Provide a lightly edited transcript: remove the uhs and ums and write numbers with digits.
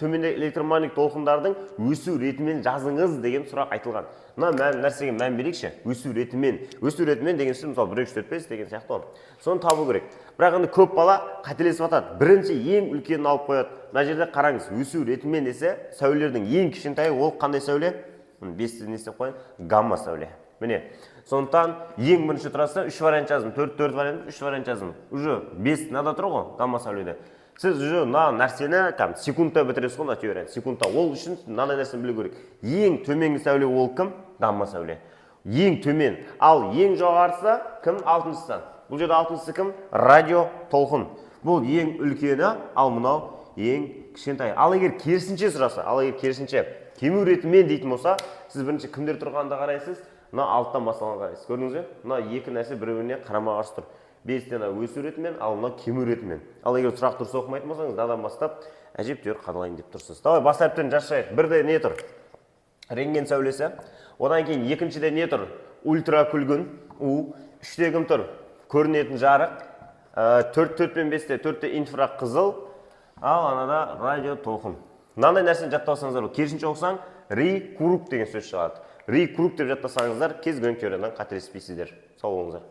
төменде электромагнит толқындардың өсу ретімен жазыңыз деген сұрақ айтылған. Мына нәрсеге мән берейікші. Өсу ретімен деген сөз мысалы 1 2 3 4 5 деген сияқты ғой. Соны табу керек. Бірақ енді көп бала қателесіп жатады. Бірінші ең үлкенін алып қояды. Мына жерде қараңыз, өсу ретімен десе, сәулелердің ең кішкентайы ол қандай сәуле? 5 не істеп қояйын? Гамма сәуле. Міне. Сондықтан ең бірінші тұраса 3 вариант жаздым. 4 вариант, 3 вариант жаздым. Уже 5 нада тұр ғой, гамма сәуледе. Сіз уже нәрсені секундта бітіресіз ғой, теорияны. Секундта. Ол үшін мынандай нәрсені білу керек. Ең төменгі сәуле ол кім? Гамма сәуле. Ең төмен. Ал ең жоғарысы кім? Алтыншысы. Бұл жерде алтыншысы кім? Радио толқын. Бұл ең үлкені, ал мынау ең кішкентай. Ал егер керісінше сұраса, кему ретімен дейтін болса, сіз бірінші кімдер тұрғанда қарайсыз? Мына алттан басталған қарайсыз. Көрдіңіз бе? Мына екі нәрсе бір-біріне қарама-қарсы тұр. 5-тен өсу ретімен, ал мына кему ретімен. Ал егер сұрақ дұрыс оқымайтын болсаңыз, дадан бастап әжептәуір қадалайын деп тұрсыз. Давай бас әріптерін жазайық. Бірде не тұр? Рентген сәулесі. Одан кейін екіншіде не тұр? Ультракүлгін, У. Үште кім тұр? Көрінетін жарық. 4 пен 5-те 4-те инфрақызыл. Ал анада радио толқын. Мынандай нәрсені жаттасаңыздар, керісінше оқысаң, Ри круг деген сөз шығады. Ри круг деп жаттасаңыздар, кез келген теориядан қателеспейсіздер. Сау болыңыздар.